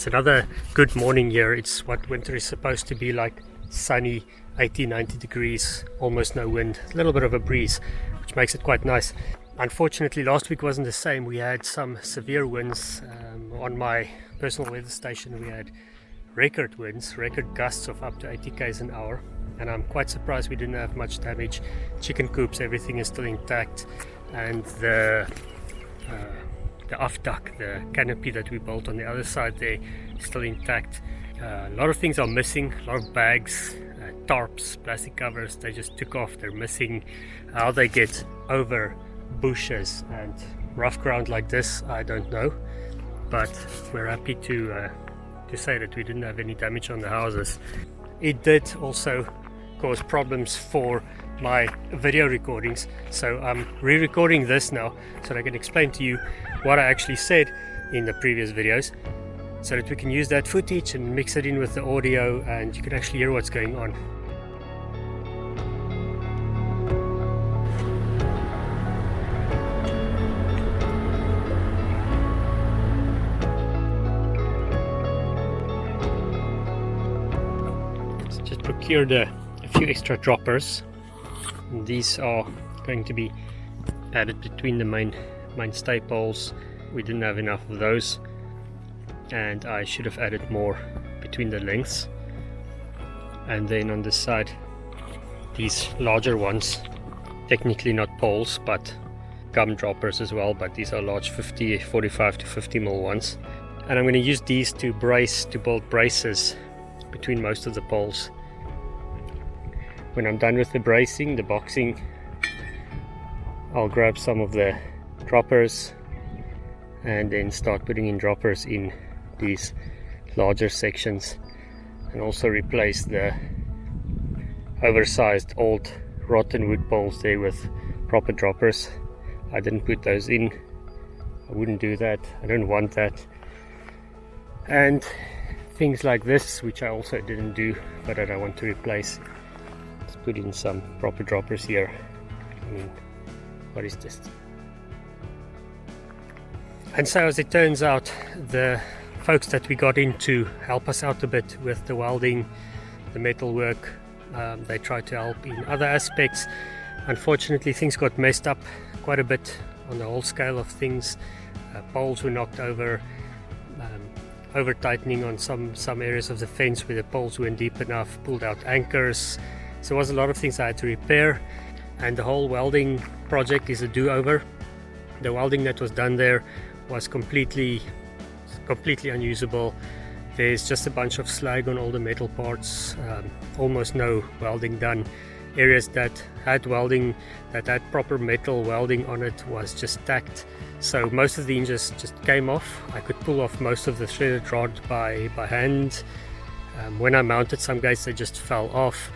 It's another good morning here. It's what winter is supposed to be like, sunny, 80-90 degrees, almost no wind, a little bit of a breeze, which makes it quite nice. Unfortunately, last week wasn't the same. We had some severe winds. On my personal weather station we had record winds, record gusts of up to 80 k's an hour, and I'm quite surprised we didn't have much damage. Chicken coops, everything is still intact, and the afdak, the canopy that we built on the other side there, is still intact. A lot of things are missing, a lot of bags, tarps, plastic covers, they just took off, they're missing. How they get over bushes and rough ground like this, I don't know, but we're happy to say that we didn't have any damage on the houses. It did also cause problems for my video recordings, so I'm re-recording this now so that I can explain to you what I actually said in the previous videos, so that we can use that footage and mix it in with the audio and you can actually hear what's going on. Let's just procured a few extra droppers. These are going to be added between the main stay poles. We didn't have enough of those, and I should have added more between the lengths. And then on this side, these larger ones, technically not poles but gum droppers as well, but these are large 45 to 50 mil ones, and I'm going to use these to build braces between most of the poles. When I'm done with the bracing, the boxing, I'll grab some of the droppers and then start putting in droppers in these larger sections, and also replace the oversized old rotten wood poles there with proper droppers. I didn't put those in, I wouldn't do that, I don't want that. And things like this, which I also didn't do but that I want to replace. Let's put in some proper droppers here. I mean, what is this? And so as it turns out, the folks that we got in to help us out a bit with the welding, the metalwork, they tried to help in other aspects. Unfortunately, things got messed up quite a bit on the whole scale of things. Poles were knocked over, over tightening on some areas of the fence where the poles weren't deep enough, pulled out anchors. So there was a lot of things I had to repair, and the whole welding project is a do-over. The welding that was done there was completely unusable. There's just a bunch of slag on all the metal parts, almost no welding done. Areas that had welding, that had proper metal welding on it, was just stacked. So most of the hinges just came off. I could pull off most of the threaded rod by hand. When I mounted some gates, they just fell off.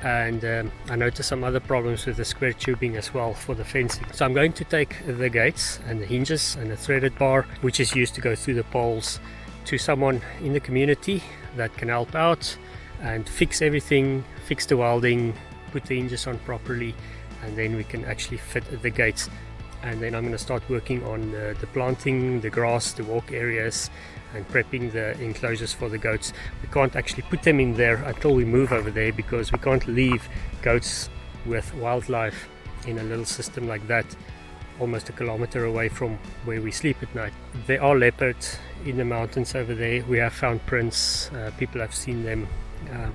And I noticed some other problems with the square tubing as well for the fencing. So I'm going to take the gates and the hinges and the threaded bar, which is used to go through the poles, to someone in the community that can help out and fix everything, fix the welding, put the hinges on properly, and then we can actually fit the gates. And then I'm going to start working on the planting, the grass, the walk areas, and prepping the enclosures for the goats. We can't actually put them in there until we move over there, because we can't leave goats with wildlife in a little system like that, almost a kilometer away from where we sleep at night. There are leopards in the mountains over there. We have found prints, people have seen them.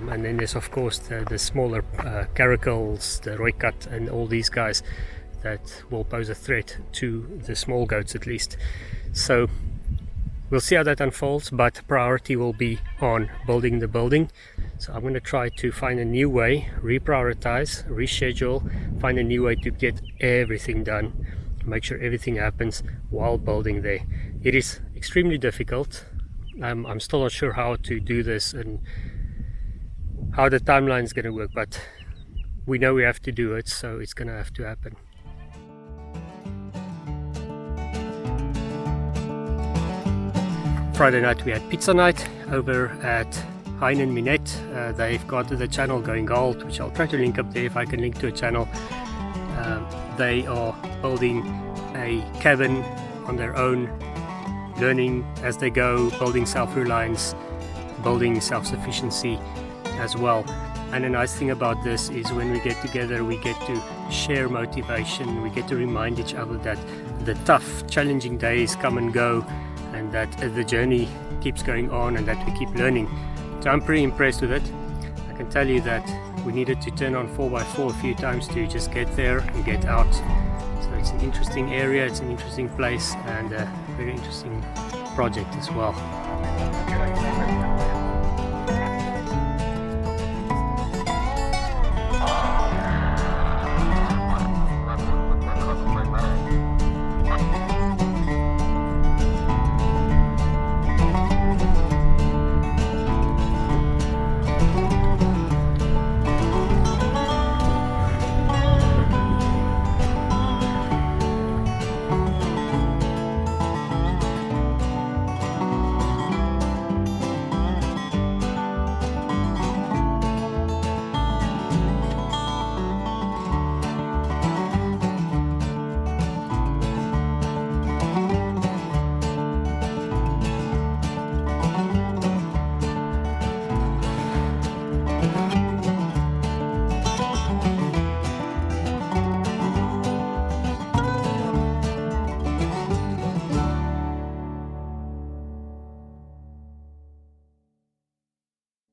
And then there's of course the smaller caracals, the rooikat, and all these guys that will pose a threat to the small goats at least. So we'll see how that unfolds, but priority will be on building the building. So I'm going to try to find a new way, reprioritize, reschedule, find a new way to get everything done, make sure everything happens while building there. It is extremely difficult. I'm still not sure how to do this and how the timeline is going to work, but we know we have to do it, so it's going to have to happen. Friday night we had pizza night over at Hein and Mienette. They've got the channel Going-galt, which I'll try to link up there if I can link to a channel. They are building a cabin on their own learning as they go, building self-reliance, building self-sufficiency as well. And the nice thing about this is when we get together, we get to share motivation, we get to remind each other that the tough, challenging days come and go, and that the journey keeps going on, and that we keep learning. So I'm pretty impressed with it. I can tell you that we needed to turn on 4x4 a few times to just get there and get out. So it's an interesting area, it's an interesting place, and a very interesting project as well.